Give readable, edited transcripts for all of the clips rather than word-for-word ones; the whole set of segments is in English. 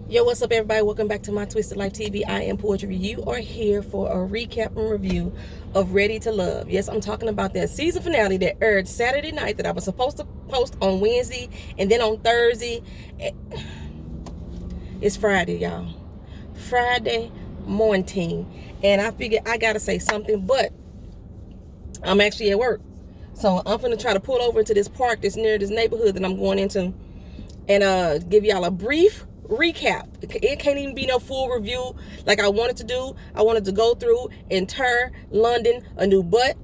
Yo, what's up, everybody? Welcome back to my Twisted Life TV. I am Poetry. You are here for a recap and review of Ready to Love. Yes, I'm talking about that season finale that aired Saturday night that I was supposed to post on Wednesday and then on Thursday. It's Friday, y'all. Friday morning. And I figured I got to say something, but I'm actually at work. So I'm going to try to pull over into this park that's near this neighborhood that I'm going into and give y'all a brief recap. It can't even be no full review like I wanted to do. I wanted to go through and tear London a new butt,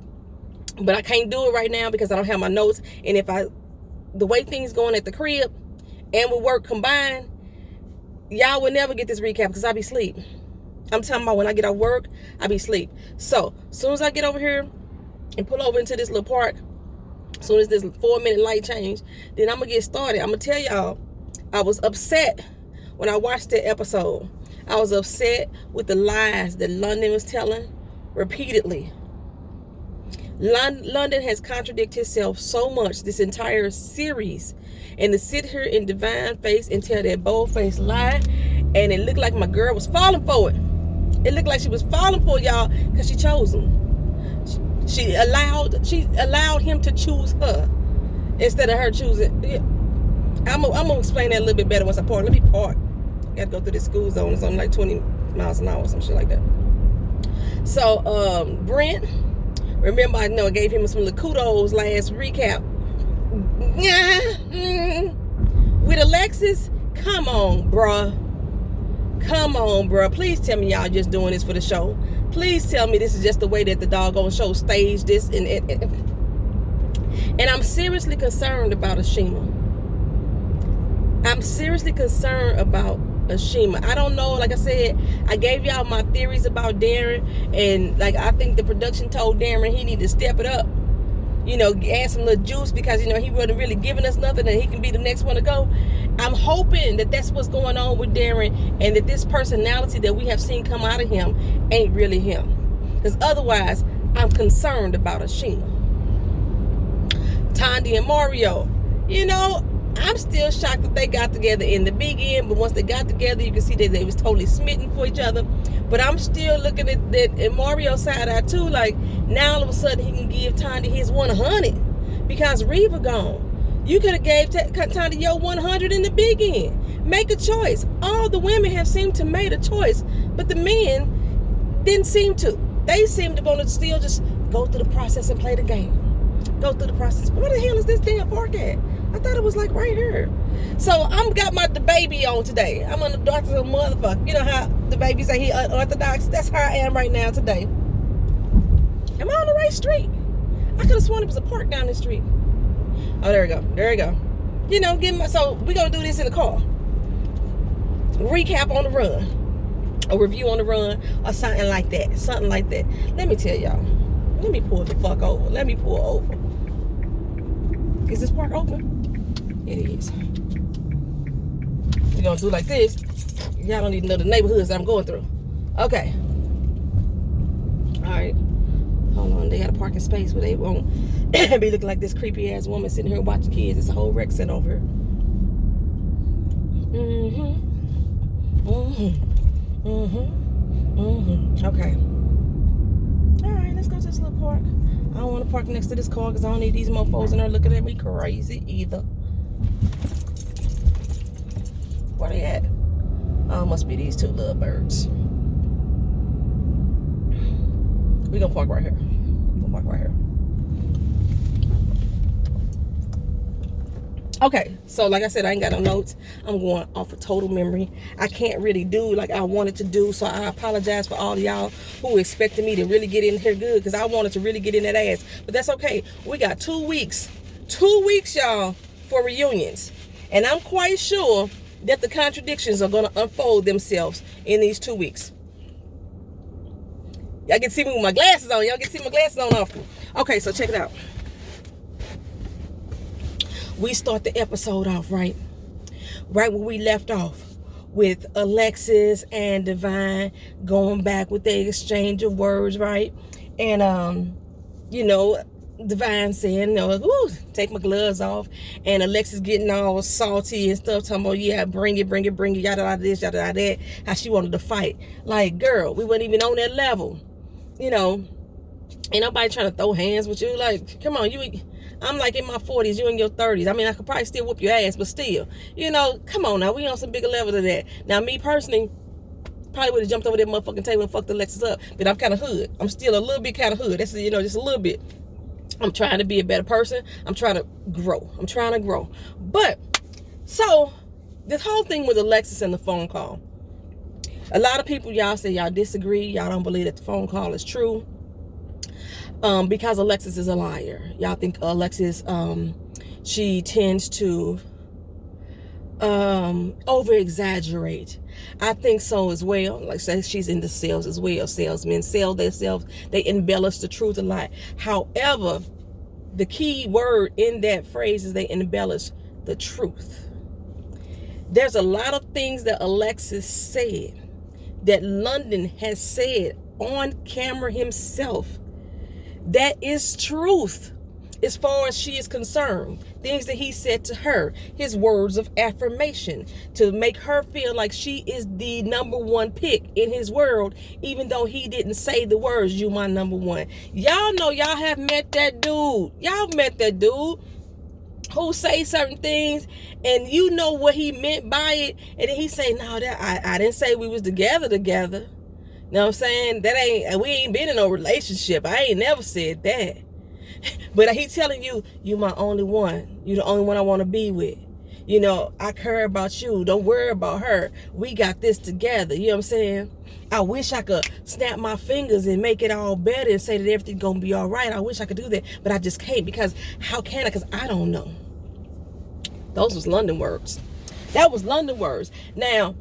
but I can't do it right now because I don't have my notes. And the way things going at the crib and with work combined, y'all will never get this recap because I be asleep. I'm talking about when I get off work, I be asleep. So as soon as I get over here and pull over into this little park, as soon as this 4-minute light change, then I'm gonna get started. I'm gonna tell y'all, I was upset when I watched that episode. I was upset with the lies that London was telling repeatedly. London has contradicted himself so much this entire series, and to sit here in Divine face and tell that bold-faced lie, and it looked like my girl was falling for it. It looked like she was falling for y'all because she chose him. She allowed him to choose her instead of her choosing. I'm gonna explain that a little bit better once I park. Let me park. I gotta go through this school zone. It's on like 20 miles an hour or some shit like that. So Brent, remember I gave him some little kudos last recap. With Alexis, come on, bruh. Come on, bruh. Please tell me y'all just doing this for the show. Please tell me this is just the way that the doggone show staged this. And I'm seriously concerned about Ashima. I'm seriously concerned about Ashima. I don't know. Like I said, I gave y'all my theories about Darren. And like I think the production told Darren he need to step it up. Add some little juice because, he wasn't really giving us nothing and he can be the next one to go. I'm hoping that that's what's going on with Darren and that this personality that we have seen come out of him ain't really him. Because otherwise, I'm concerned about Ashima. Tandy and Mario, I'm still shocked that they got together in the big end, but once they got together, you can see that they was totally smitten for each other. But I'm still looking at that in Mario's side eye too. Like now, all of a sudden, he can give Tandy his 100 because Reva gone. You could have gave Tandy your 100 in the big end. Make a choice. All the women have seemed to made a choice, but the men didn't seem to. They seemed to want to still just go through the process and play the game. Go through the process. Where the hell is this damn park at? I thought it was like right here. So I'm got the baby on today. I'm on the doctor's motherfucker. You know how the baby say he unorthodox? That's how I am right now today. Am I on the right street? I could have sworn it was a park down the street. Oh, there we go. There we go. So we're going to do this in the car. Recap on the run. A review on the run or something like that. Something like that. Let me tell y'all. Let me pull the fuck over. Let me pull over. Is this park open? It is. We're going to do like this. Y'all don't even know the neighborhoods that I'm going through. Okay. All right. Hold on. They got a parking space where they won't be looking like this creepy ass woman sitting here watching kids. It's a whole rec center over here. Okay. All right. Let's go to this little park. I don't want to park next to this car because I don't need these mofos in there looking at me crazy either. Where they at? Oh, must be these two little birds. We're going to park right here. Okay, so like I said, I ain't got no notes. I'm going off of total memory. I can't really do like I wanted to do, so I apologize for all of y'all who expected me to really get in here good because I wanted to really get in that ass. But that's okay. We got 2 weeks. 2 weeks, y'all, for reunions. And I'm quite sure that the contradictions are going to unfold themselves in these 2 weeks. Y'all can see me with my glasses on. Y'all can see my glasses on often. Okay, so check it out. We start the episode off right where we left off with Alexis and Divine going back with the exchange of words, right? And Divine saying, no, ooh, take my gloves off. And Alexis getting all salty and stuff, talking about, yeah, bring it, yada, yada, this, yada, yada, that. How she wanted to fight. Like, girl, we weren't even on that level. You know, ain't nobody trying to throw hands with you. Like, come on, I'm like in my 40s, you in your 30s. I mean, I could probably still whoop your ass, but still, you know, come on now, we on some bigger level than that. Now, me personally, probably would have jumped over that motherfucking table and fucked Alexis up, but I'm kind of hood. I'm still a little bit kind of hood. That's, you know, just a little bit. I'm trying to be a better person. I'm trying to grow. But, so, this whole thing with Alexis and the phone call. A lot of people, y'all say y'all disagree. Y'all don't believe that the phone call is true. Because Alexis is a liar. Y'all think Alexis, she tends to over-exaggerate. I think so as well. Like I said, she's into sales as well. Salesmen sell themselves. They embellish the truth a lot. However, the key word in that phrase is they embellish the truth. There's a lot of things that Alexis said that London has said on camera himself that is truth as far as she is concerned. Things that he said to her, his words of affirmation to make her feel like she is the number one pick in his world, even though he didn't say the words, you my number one. Y'all know y'all have met that dude. Y'all met that dude who say certain things and you know what he meant by it, and then he say, no, that I didn't say we was together. You know what I'm saying? We ain't been in no relationship. I ain't never said that. But he telling you, you my only one. You the only one I want to be with. You know, I care about you. Don't worry about her. We got this together. You know what I'm saying? I wish I could snap my fingers and make it all better and say that everything's going to be all right. I wish I could do that. But I just can't, because how can I? Because I don't know. Those was London words. That was London words. Now,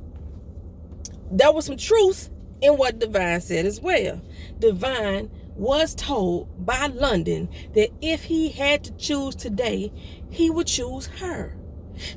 there was some truth in what Divine said as well. Divine was told by London that if he had to choose today, he would choose her.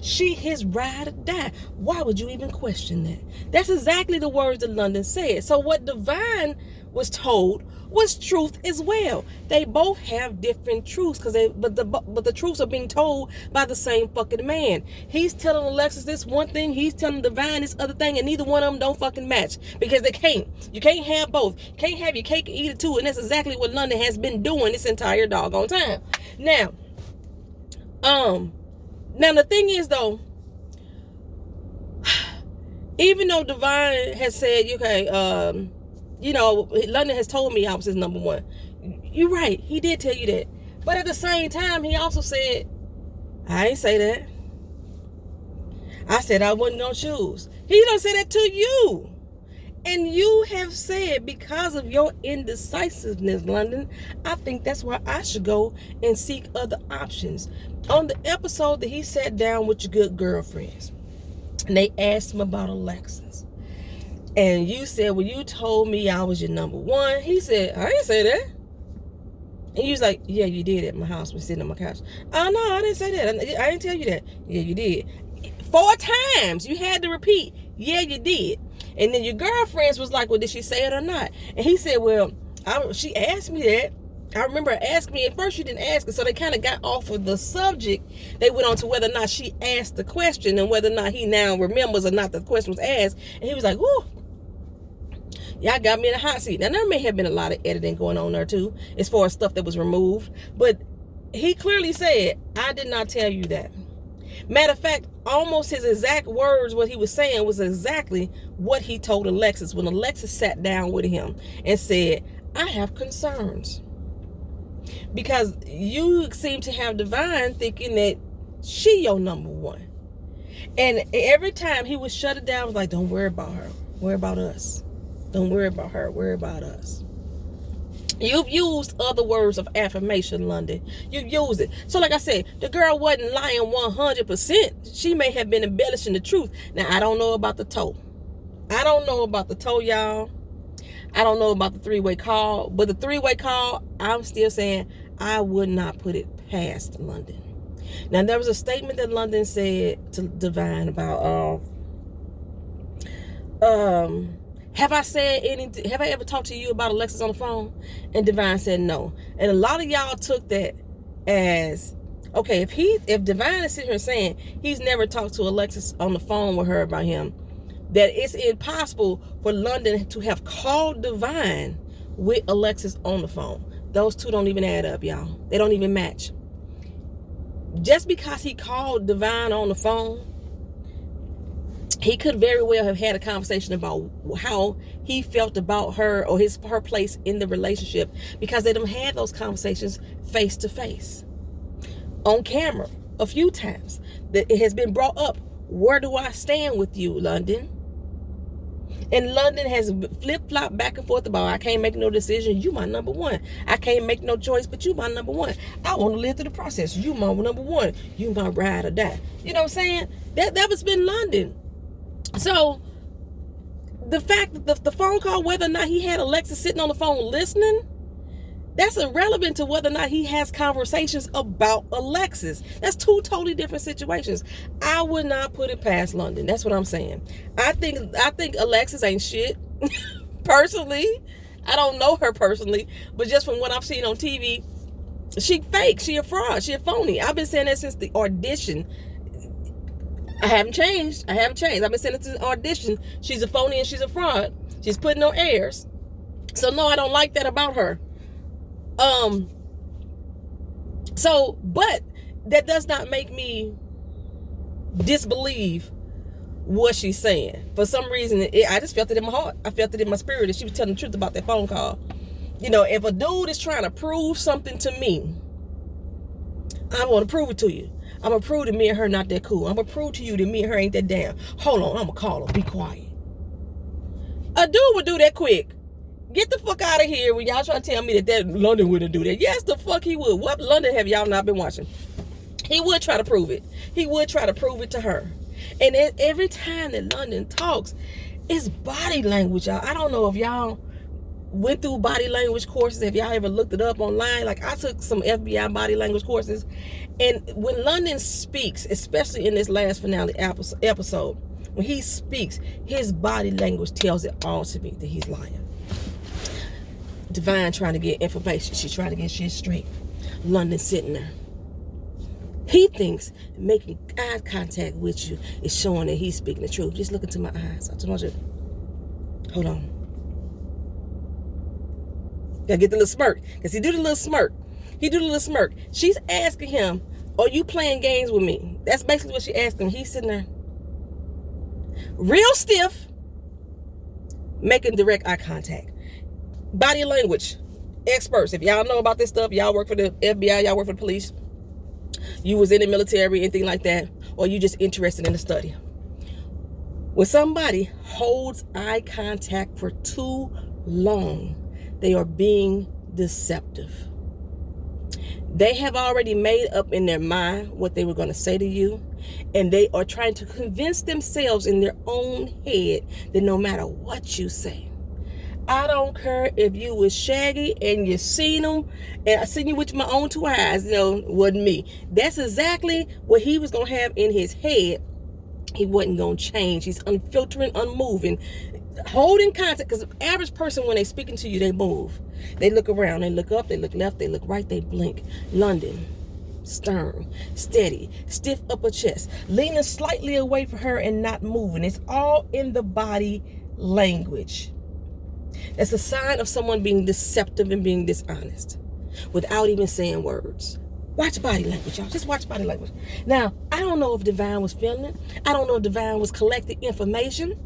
She his ride or die. Why would you even question that? That's exactly the words that London said. So what Divine was told was truth as well. They both have different truths, but the truths are being told by the same fucking man. He's telling Alexis this one thing, he's telling Divine this other thing, and neither one of them don't fucking match, because they can't. You can't have both. You can't have your cake and eat it too, and that's exactly what London has been doing this entire doggone time. Now the thing is though, even though Divine has said, okay, you know, London has told me I was his number one. You're right. He did tell you that. But at the same time, he also said, I ain't say that. I said I wasn't going to choose. He don't say that to you. And you have said, because of your indecisiveness, London, I think that's why I should go and seek other options. On the episode that he sat down with your good girlfriends, and they asked him about Alexis. And you said, well, you told me I was your number one. He said, I didn't say that. And you was like, yeah, you did at my house. We're sitting on my couch. Oh, no, I didn't say that. I didn't tell you that. Yeah, you did. 4 times. You had to repeat. Yeah, you did. And then your girlfriends was like, well, did she say it or not? And he said, well, she asked me that. I remember her asking me. At first, you didn't ask it. So they kind of got off of the subject. They went on to whether or not she asked the question and whether or not he now remembers or not the question was asked. And he was like, whoo. Y'all got me in a hot seat. Now, there may have been a lot of editing going on there, too, as far as stuff that was removed. But he clearly said, I did not tell you that. Matter of fact, almost his exact words, what he was saying, was exactly what he told Alexis when Alexis sat down with him and said, I have concerns. Because you seem to have Divine thinking that she your number one. And every time he would shut it down, was like, don't worry about her. Worry about us. Don't worry about her. Worry about us. You've used other words of affirmation, London. You've used it. So like I said, the girl wasn't lying 100%. She may have been embellishing the truth. Now, I don't know about the toe. I don't know about the toe, y'all. I don't know about the three-way call. But the three-way call, I'm still saying I would not put it past London. Now, there was a statement that London said to Divine about Have I said anything? Have I ever talked to you about Alexis on the phone? And Divine said no. And a lot of y'all took that as, okay, if Divine is sitting here saying he's never talked to Alexis on the phone with her about him, that it's impossible for London to have called Divine with Alexis on the phone. Those two don't even add up, y'all. They don't even match. Just because he called Divine on the phone, he could very well have had a conversation about how he felt about her or her place in the relationship, because they don't have those conversations face to face. On camera, a few times, that it has been brought up. Where do I stand with you, London? And London has flip-flopped back and forth about, I can't make no decision. You my number one. I can't make no choice, but you my number one. I want to live through the process. You my number one. You my ride or die. You know what I'm saying? That was been London. So the fact that the phone call, whether or not he had Alexis sitting on the phone listening, that's irrelevant to whether or not he has conversations about Alexis. That's two totally different situations. I would not put it past London. That's what I'm saying. I think Alexis ain't shit. Personally, I don't know her personally, but just from what I've seen on TV, she fake. She a fraud. She a phony. I've been saying that since the audition. I haven't changed. I've been saying it since the audition. She's a phony and she's a fraud. She's putting on airs. So no, I don't like that about her. But that does not make me disbelieve what she's saying. For some reason, I just felt it in my heart. I felt it in my spirit that she was telling the truth about that phone call. You know, if a dude is trying to prove something to me, I want to prove it to you. I'm going to prove that me and her not that cool. I'm going to prove to you that me and her ain't that damn. Hold on, I'm going to call her. Be quiet. A dude would do that quick. Get the fuck out of here when y'all try to tell me that London wouldn't do that. Yes, the fuck he would. What London have y'all not been watching? He would try to prove it. He would try to prove it to her. And every time that London talks, it's body language, y'all. I don't know if y'all went through body language courses. Have y'all ever looked it up online? Like, I took some FBI body language courses. And when London speaks, especially in this last finale episode, when he speaks, his body language tells it all to me that he's lying. Divine trying to get information. She's trying to get shit straight. London sitting there. He thinks making eye contact with you is showing that he's speaking the truth. Just look into my eyes. I told you. Hold on. Gotta get the little smirk. Because he do the little smirk. She's asking him, are you playing games with me? That's basically what she asked him. He's sitting there. Real stiff. Making direct eye contact. Body language. Experts. If y'all know about this stuff, y'all work for the FBI, y'all work for the police, you was in the military, anything like that, or you just interested in the study. When somebody holds eye contact for too long, they are being deceptive. They have already made up in their mind what they were going to say to you, and they are trying to convince themselves in their own head that no matter what you say, I don't care if you was Shaggy and you seen him, and I seen you with my own two eyes, wasn't me. That's exactly what he was going to have in his head. He wasn't going to change. He's unfiltering, unmoving, holding contact, because the average person, when they speaking to you, they move. They look around, they look up, they look left, they look right, they blink. London, stern, steady, stiff upper chest, leaning slightly away from her and not moving. It's all in the body language. That's a sign of someone being deceptive and being dishonest without even saying words. Watch body language, y'all. Just watch body language. Now, I don't know if Divine was filming it. I don't know if Divine was collecting information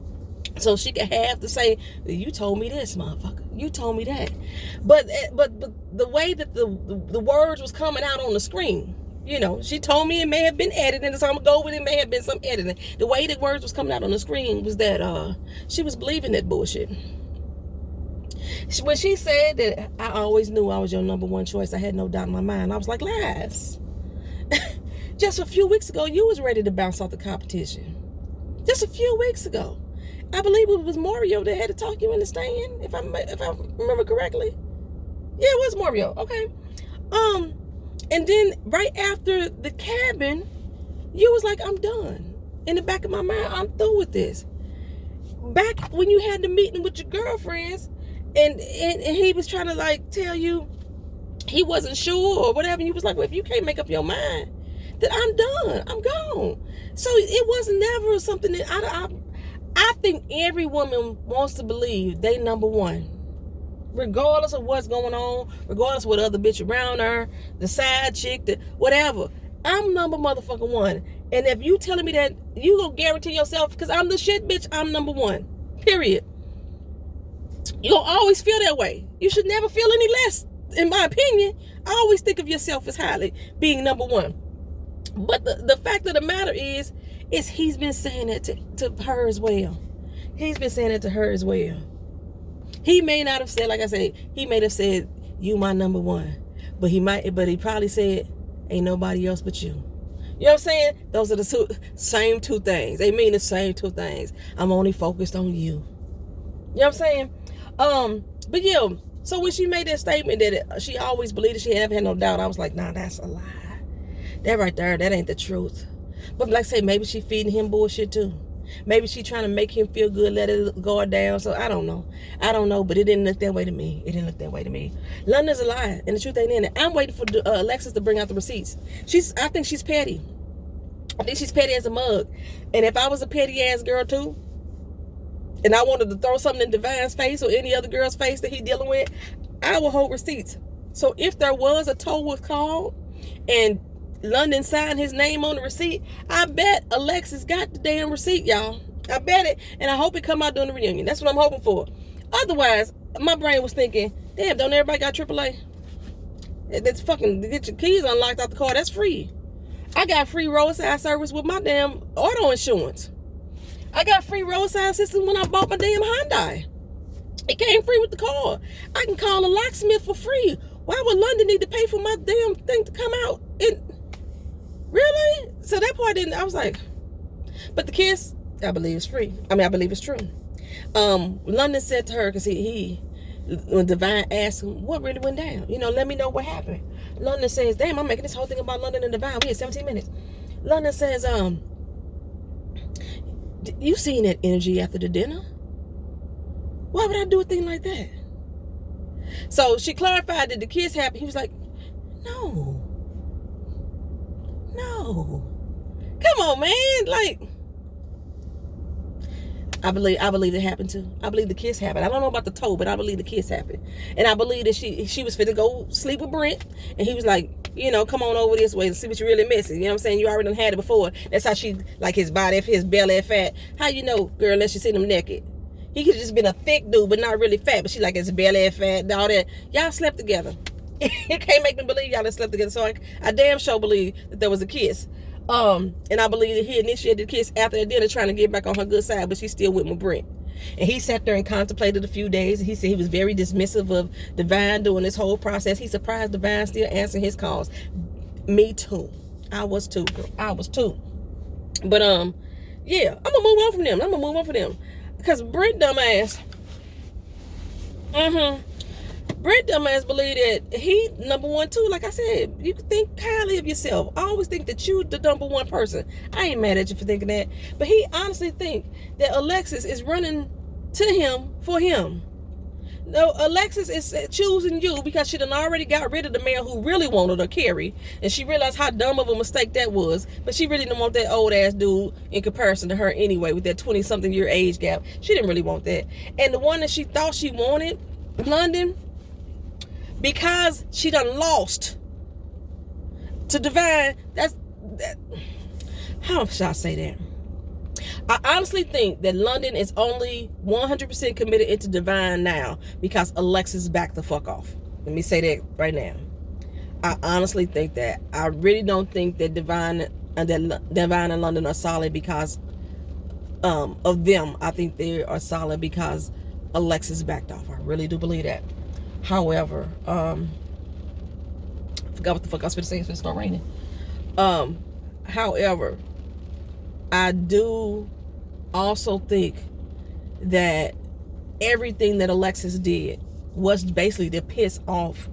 so she could have to say, you told me this, motherfucker. You told me that. But the way that the words was coming out on the screen, she told me it may have been edited, so I'm going to go with it may have been some editing. The way the words was coming out on the screen was that she was believing that bullshit. When she said that I always knew I was your number one choice, I had no doubt in my mind. I was like, lies. Just a few weeks ago, you was ready to bounce off the competition. Just a few weeks ago. I believe it was Mario that had to talk you into staying, if I remember correctly. Yeah, it was Mario. Okay. And then right after the cabin, you was like, I'm done. In the back of my mind, I'm through with this. back when you had the meeting with your girlfriends, and he was trying to like tell you he wasn't sure or whatever, and you was like, well, if you can't make up your mind, then I'm done. I'm gone. So it was never something that I think every woman wants to believe they number one. Regardless of what's going on, regardless of what other bitch around her, the side chick, the whatever. I'm number motherfucking one. And if you telling me that, you gonna guarantee yourself, because I'm the shit, bitch, I'm number one. Period. You gonna always feel that way. You should never feel any less, in my opinion. I always think of yourself as highly being number one. But the fact of the matter is he's been saying that to her as well. He's been saying it to her as well. He may not have said, like I said, he may have said, you my number one. But he probably said, ain't nobody else but you. You know what I'm saying? Those are the same two things. They mean the same two things. I'm only focused on you. You know what I'm saying? But yeah, so when she made that statement that she always believed that she never had no doubt, I was like, nah, that's a lie. That right there, that ain't the truth. But like I say, maybe she feeding him bullshit too. Maybe she trying to make him feel good, let it go down. So I don't know, but it didn't look that way to me. London's a lie, and the truth ain't in it. I'm waiting for Alexis to bring out the receipts. I think she's petty. I think she's petty as a mug. And if I was a petty ass girl too, and I wanted to throw something in Divine's face or any other girl's face that he dealing with, I will hold receipts. So if there was a tow was called and London signed his name on the receipt, I bet Alexis got the damn receipt, y'all. I bet it, and I hope it come out during the reunion. That's what I'm hoping for. Otherwise, my brain was thinking, damn, don't everybody got AAA? That's fucking, get your keys unlocked out the car, that's free. I got free roadside service with my damn auto insurance. I got free roadside assistance when I bought my damn Hyundai. It came free with the car. I can call a locksmith for free. Why would London need to pay for my damn thing to come out? Really? So that part didn't, I was like, but the kiss, I believe it's free. I believe it's true. London said to her, because when Divine asked him what really went down, let me know what happened. London says, damn, I'm making this whole thing about London and Divine. We had 17 minutes. London says, you seen that energy after the dinner? Why would I do a thing like that? So she clarified that the kiss happened. He was like, no. Come on, man. Like, I believe it happened too. I believe the kiss happened. I don't know about the toe, but I believe the kiss happened. And I believe that she was finna go sleep with Brent. And he was like, come on over this way and see what you really missing. You know what I'm saying? You already done had it before. That's how she, like his body, his belly fat. How you know, girl, unless you seen him naked? He could have just been a thick dude, but not really fat. But she like his belly fat and all that. Y'all slept together. It can't make me believe y'all slept together. So I damn sure believe that there was a kiss. And I believe that he initiated the kiss after the dinner, trying to get back on her good side, but she still went with Brent. And he sat there and contemplated a few days. He said he was very dismissive of Divine during this whole process. He surprised Divine still answering his calls. Me too. I was too, girl. I was too. But yeah, I'm gonna move on from them. Because Brent dumbass. Brent dumbass believe that he number one too. Like I said, you can think highly of yourself. I always think that you the number one person. I ain't mad at you for thinking that. But he honestly think that Alexis is running to him for him. No, Alexis is choosing you because she done already got rid of the man who really wanted her, Carrie. And she realized how dumb of a mistake that was. But she really didn't want that old ass dude in comparison to her anyway, with that 20-something year age gap. She didn't really want that. And the one that she thought she wanted, London, because she done lost to Divine, how should I say that? I honestly think that London is only 100% committed into Divine now because Alexis backed the fuck off. Let me say that right now. I honestly think that. I really don't think that Divine and London are solid because of them. I think they are solid because Alexis backed off. I really do believe that. However, I forgot what the fuck I was going to say. It's going to start raining. However, I do also think that everything that Alexis did was basically to piss off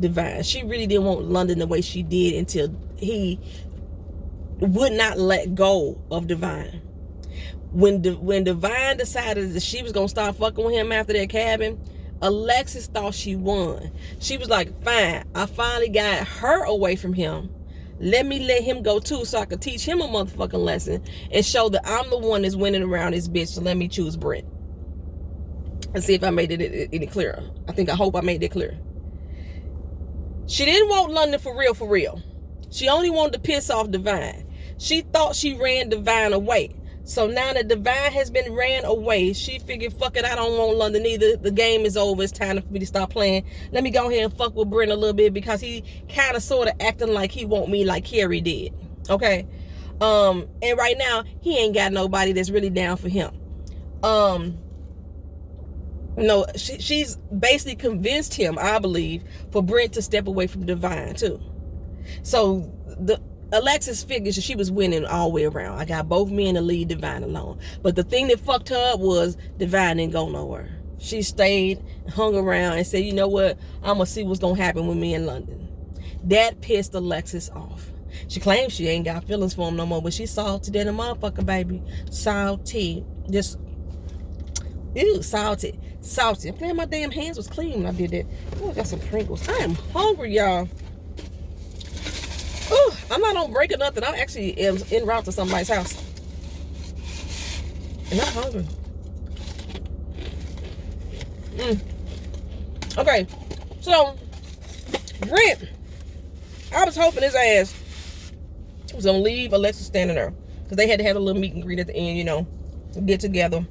Divine. She really didn't want London the way she did until he would not let go of Divine. When Divine decided that she was gonna start fucking with him after that cabin, Alexis thought she won. She was like, fine, I finally got her away from him. Let him go too, so I could teach him a motherfucking lesson and show that I'm the one that's winning around this bitch. So let me choose Brent. And see if I made it any clearer. I hope I made it clear. She didn't want London for real. She only wanted to piss off Divine. She thought she ran Divine away. So now that Divine has been ran away, she figured, fuck it, I don't want London either. The game is over. It's time for me to stop playing. Let me go ahead and fuck with Brent a little bit, because he kind of sort of acting like he want me like Carrie did. Okay? And right now, he ain't got nobody that's really down for him. No, she's basically convinced him, I believe, for Brent to step away from Divine too. So Alexis figures she was winning all the way around. I got both men to leave Divine alone. But the thing that fucked her up was Divine didn't go nowhere. She stayed, hung around, and said, you know what? I'm going to see what's going to happen with me in London. That pissed Alexis off. She claims she ain't got feelings for him no more, but she's salty than a motherfucker, baby. Salty. Just, ew, salty. Salty. I'm glad my damn hands was clean when I did that. Oh, I got some Pringles. I am hungry, y'all. Ooh, I'm not on break or nothing. I actually am en route to somebody's house. And I'm hungry. Okay. So, Brent, I was hoping his ass was going to leave Alexis standing there. Because they had to have a little meet and greet at the end, you know. Get together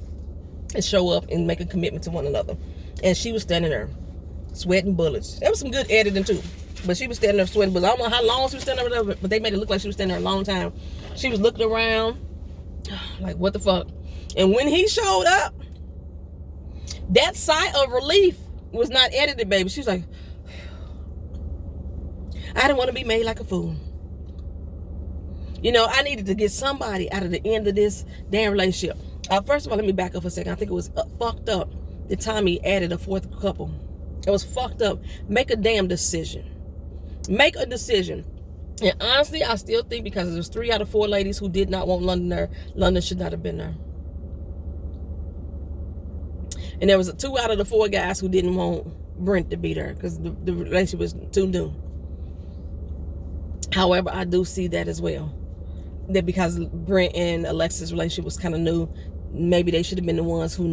and show up and make a commitment to one another. And she was standing there, sweating bullets. That was some good editing, too. But she was standing there sweating bullets. I don't know how long she was standing there, but they made it look like she was standing there a long time. She was looking around, like, what the fuck? And when he showed up, that sigh of relief was not edited, baby. She was like, I didn't want to be made like a fool. You know, I needed to get somebody out of the end of this damn relationship. First of all, let me back up for a second. I think it was fucked up the time he added a fourth couple. It was fucked up. Make a damn decision. Make a decision. And honestly, I still think because there's 3 out of 4 ladies who did not want London there, London should not have been there. And there was 2 out of the 4 guys who didn't want Brent to be there because the relationship was too new. However, I do see that as well. That because Brent and Alexis' relationship was kind of new, maybe they should have been the ones who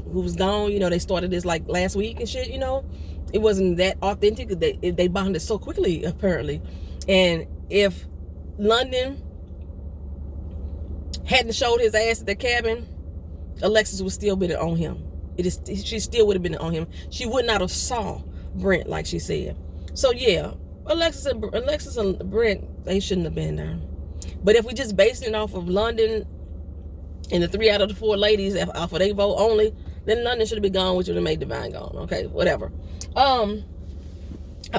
was gone. You know, they started this like last week and shit, you know. It wasn't that authentic. They bonded so quickly, apparently. And if London hadn't showed his ass at the cabin, Alexis would still been on him. She still would have been on him. She would not have saw Brent like she said. So yeah, Alexis and Brent, they shouldn't have been there. But if we just basing it off of London and the 3 out of the 4 ladies off of their vote only, then London should have been gone, which would have made Divine gone. Okay, whatever. I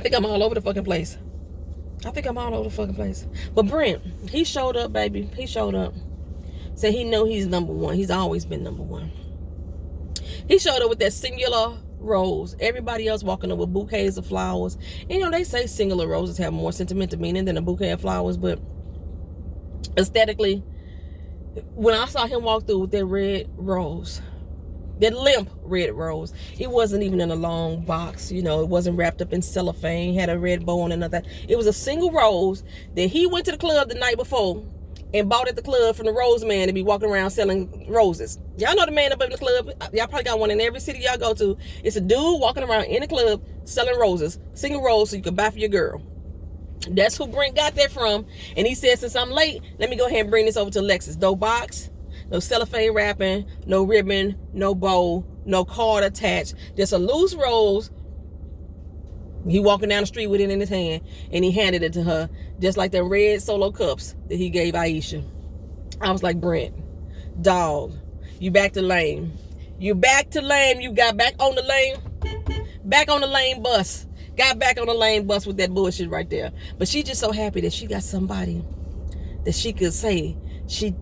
think I'm all over the fucking place. But Brent, he showed up, baby. He showed up. Said he know he's number one. He's always been number one. He showed up with that singular rose. Everybody else walking up with bouquets of flowers. You know, they say singular roses have more sentimental meaning than a bouquet of flowers, but aesthetically, when I saw him walk through with that red rose, that limp red rose, it wasn't even in a long box, you know, it wasn't wrapped up in cellophane, had a red bow on and nothing. It was a single rose that he went to the club the night before and bought at the club from the rose man to be walking around selling roses. Y'all know the man up in the club. Y'all probably got one in every city y'all go to. It's a dude walking around in the club selling roses, single rose, so you can buy for your girl. That's who Brent got that from. And he said, since I'm late, let me go ahead and bring this over to Alexis. No box, no cellophane wrapping, no ribbon, no bow, no card attached. Just a loose rose. He walking down the street with it in his hand, and he handed it to her, just like the red Solo cups that he gave Aisha. I was like, Brent, dog, you back to lame. You back to lame. You got back on the lame bus. Got back on the lane bus with that bullshit right there. But she just so happy that she got somebody that she could say she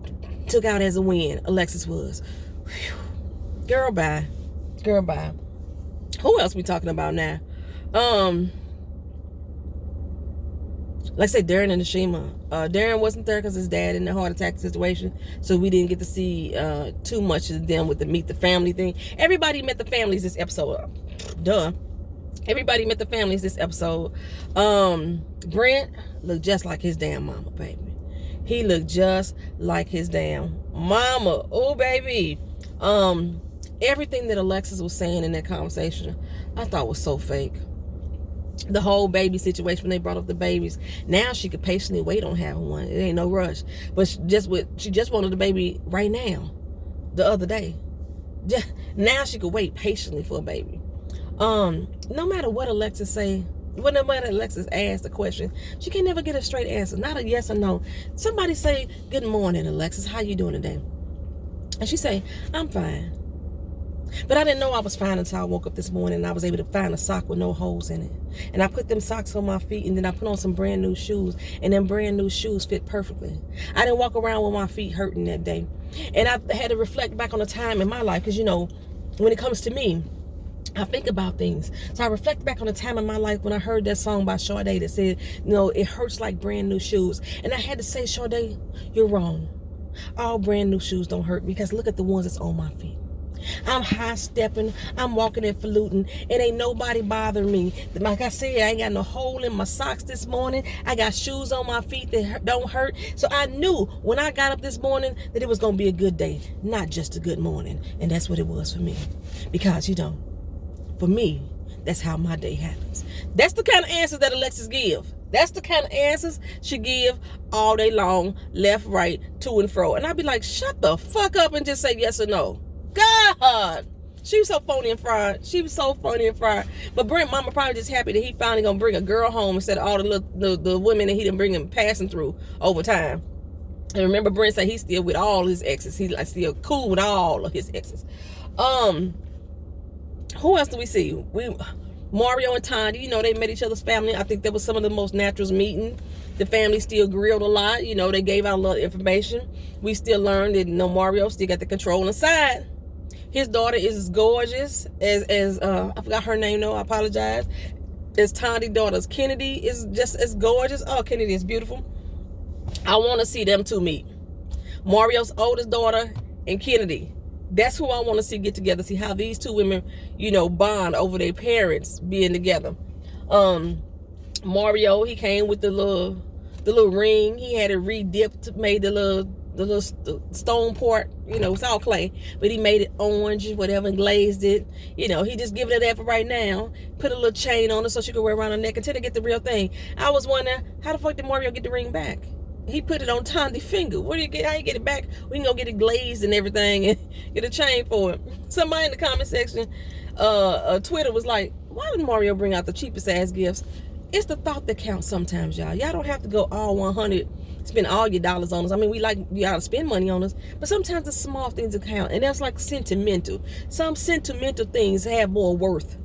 took out as a win. Alexis was. Whew. Girl, bye. Girl, bye. Who else we talking about now? Like I said, Darren and Nashima. Darren wasn't there because his dad in the heart attack situation, so we didn't get to see too much of them with the meet the family thing. Everybody met the families this episode. Duh. Everybody met the families this episode. Brent looked just like his damn mama, baby. He looked just like his damn mama. Oh, baby. Everything that Alexis was saying in that conversation, I thought was so fake. The whole baby situation when they brought up the babies. Now she could patiently wait on having one. It ain't no rush. But she just wanted the baby right now, the other day. Now she could wait patiently for a baby. No matter what Alexis say, no matter Alexis asks the question, she can never get a straight answer. Not a yes or no. Somebody say, "Good morning, Alexis. How you doing today?" And she say, "I'm fine." But I didn't know I was fine until I woke up this morning and I was able to find a sock with no holes in it. And I put them socks on my feet and then I put on some brand new shoes, and them brand new shoes fit perfectly. I didn't walk around with my feet hurting that day. And I had to reflect back on a time in my life because, you know, when it comes to me, I think about things. So I reflect back on a time in my life when I heard that song by Sade that said, you know, it hurts like brand new shoes. And I had to say, Sade, you're wrong. All brand new shoes don't hurt because look at the ones that's on my feet. I'm high stepping. I'm walking and faluting. It ain't nobody bothering me. Like I said, I ain't got no hole in my socks this morning. I got shoes on my feet that don't hurt. So I knew when I got up this morning that it was going to be a good day, not just a good morning. And that's what it was for me. Because, you know, for me, that's how my day happens. That's the kind of answers that Alexis give. That's the kind of answers she give all day long, left, right, to and fro. And I'd be like, shut the fuck up and just say yes or no. God, she was so phony and fried. She was so funny and fried. But Brent mama probably just happy that he finally gonna bring a girl home instead of all the women that he didn't bring him passing through over time. And remember, Brent said he's still with all his exes. He's like still cool with all of his exes. Who else do we see? Mario and Tanya, you know, they met each other's family. I think that was some of the most natural meeting. The family still grilled a lot. You know, they gave out a lot of information. We still learned that, you know, Mario still got the controlling side. His daughter is as gorgeous as I forgot her name, no, I apologize. His Tandy's daughter's Kennedy is just as gorgeous. Oh, Kennedy is beautiful. I want to see them two meet. Mario's oldest daughter and Kennedy. That's who I want to see get together. See how these two women, you know, bond over their parents being together. Mario, he came with the little ring. He had it re-dipped, made the little stone part, you know, it's all clay, but he made it orange, whatever, and glazed it. You know, he just giving it that for right now. Put a little chain on it so she could wear around her neck until they get the real thing. I was wondering, how the fuck did Mario get the ring back? He put it on Tandy's finger. How you get it back? We can go get it glazed and everything and get a chain for it. Somebody in the comment section, Twitter was like, why did Mario bring out the cheapest ass gifts? It's the thought that counts sometimes, y'all. Y'all don't have to go all 100, spend all your dollars on us. I mean, we like y'all to spend money on us, but sometimes the small things that count, and that's like sentimental. Some sentimental things have more worth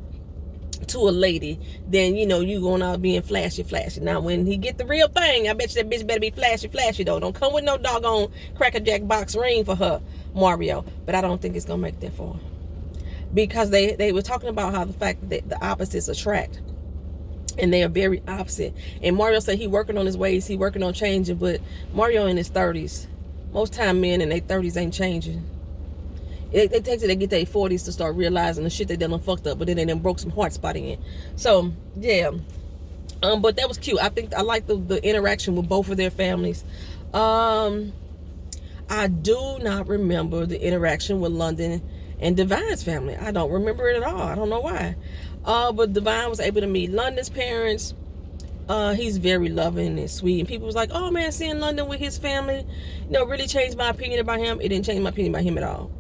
to a lady than, you know, you going out being flashy. Now, when he get the real thing, I bet you that bitch better be flashy though. Don't come with no doggone Cracker Jack box ring for her, Mario. But I don't think it's gonna make that far, because they were talking about how the fact that the opposites attract. And they are very opposite. And Mario said he working on his ways. He working on changing. But Mario in his 30s. Most time men in their 30s ain't changing. It takes it they get their 40s to start realizing the shit they done fucked up. But then they done broke some heart spotting in. So, yeah. But that was cute. I think I like the interaction with both of their families. I do not remember the interaction with London and Divine's family. I don't remember it at all. I don't know why. But Divine was able to meet London's parents. He's very loving and sweet. And people was like, oh man, seeing London with his family, you know, really changed my opinion about him. It didn't change my opinion about him at all.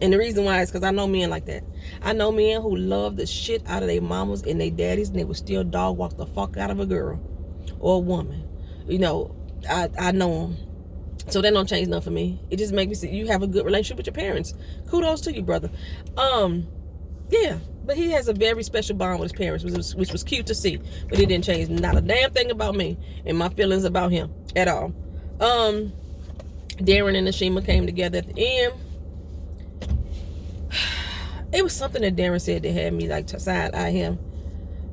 And the reason why is because I know men like that. I know men who love the shit out of their mamas and their daddies, and they would still dog walk the fuck out of a girl or a woman. You know, I know them. So that don't change nothing for me. It just makes me see you have a good relationship with your parents. Kudos to you, brother. Yeah. But he has a very special bond with his parents, which was cute to see. But it didn't change not a damn thing about me and my feelings about him at all. Darren and Nashima came together at the end. It was something that Darren said that had me like to side eye him.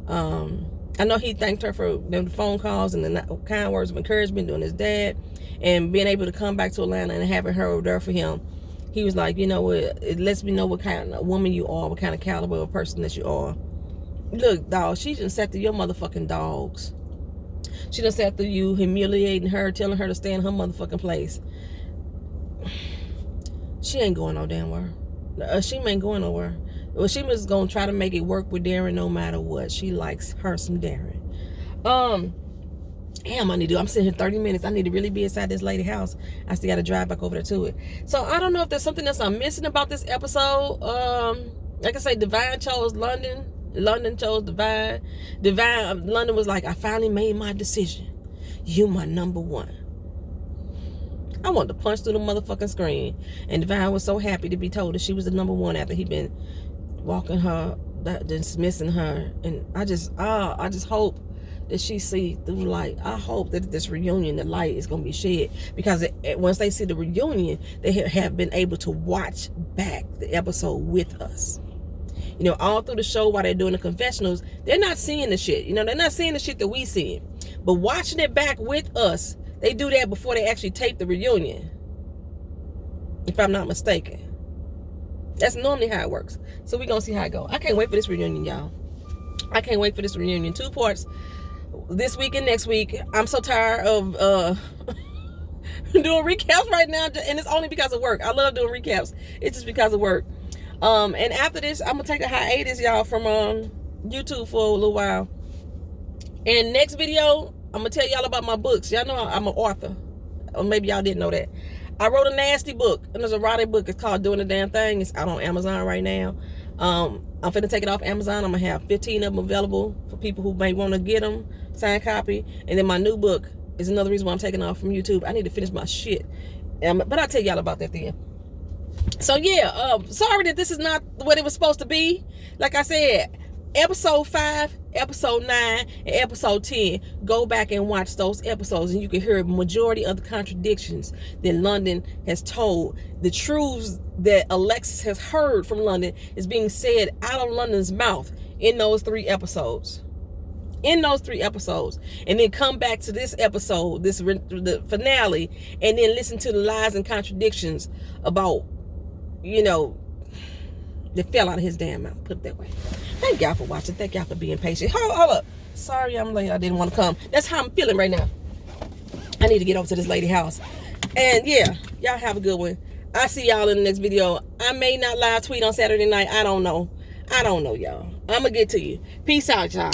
I I know he thanked her for the phone calls and the kind words of encouragement doing his dad, and being able to come back to Atlanta and having her there for him. He was like, you know what, it lets me know what kind of woman you are, what kind of caliber of person that you are. Look, dog, she done sat through your motherfucking dogs. She done sat through you humiliating her, telling her to stay in her motherfucking place. She ain't going no damn where. She ain't going nowhere. Well, she was gonna try to make it work with Darren no matter what. She likes her some Darren. Damn, I'm sitting here 30 minutes. I need to really be inside this lady house. I still gotta drive back over there to it. So I don't know if there's something else I'm missing about this episode. Like I say, Divine chose London. London chose Divine. London was like, I finally made my decision. You my number one. I wanted to punch through the motherfucking screen. And Divine was so happy to be told that she was the number one after he'd been walking her, dismissing her. And I just hope that she see through the light. I hope that this reunion, the light is going to be shed. Because once they see the reunion, they have been able to watch back the episode with us. You know, all through the show while they're doing the confessionals, they're not seeing the shit. You know, they're not seeing the shit that we see. But watching it back with us, they do that before they actually tape the reunion. If I'm not mistaken. That's normally how it works. So we're going to see how it goes. I can't wait for this reunion, y'all. I can't wait for this reunion. 2 parts this week and next week. I'm so tired of doing recaps right now. And it's only because of work. I love doing recaps. It's just because of work. And after this, I'm going to take a hiatus, y'all, from YouTube for a little while. And next video, I'm going to tell y'all about my books. Y'all know I'm an author. Or maybe y'all didn't know that. I wrote a nasty book. And there's a erotic book. It's called Doing the Damn Thing. It's out on Amazon right now. I'm finna take it off Amazon. I'm going to have 15 of them available for people who may want to get them. Signed copy. And then my new book is another reason why I'm taking off from YouTube. I need to finish my shit. But I'll tell y'all about that then. So yeah, sorry that this is not what it was supposed to be. Like I said, episode 5, episode 9, and episode 10, go back and watch those episodes and you can hear a majority of the contradictions that London has told. The truths that Alexis has heard from London is being said out of London's mouth in those 3 episodes. In those 3 episodes. And then come back to this episode, the finale, and then listen to the lies and contradictions about, you know, that fell out of his damn mouth. Put it that way. Thank y'all for watching. Thank y'all for being patient. Hold up. Sorry I'm late. I didn't want to come. That's how I'm feeling right now. I need to get over to this lady house. And yeah, y'all have a good one. I'll see y'all in the next video. I may not live tweet on Saturday night. I don't know. I don't know, y'all. I'm going to get to you. Peace out, y'all.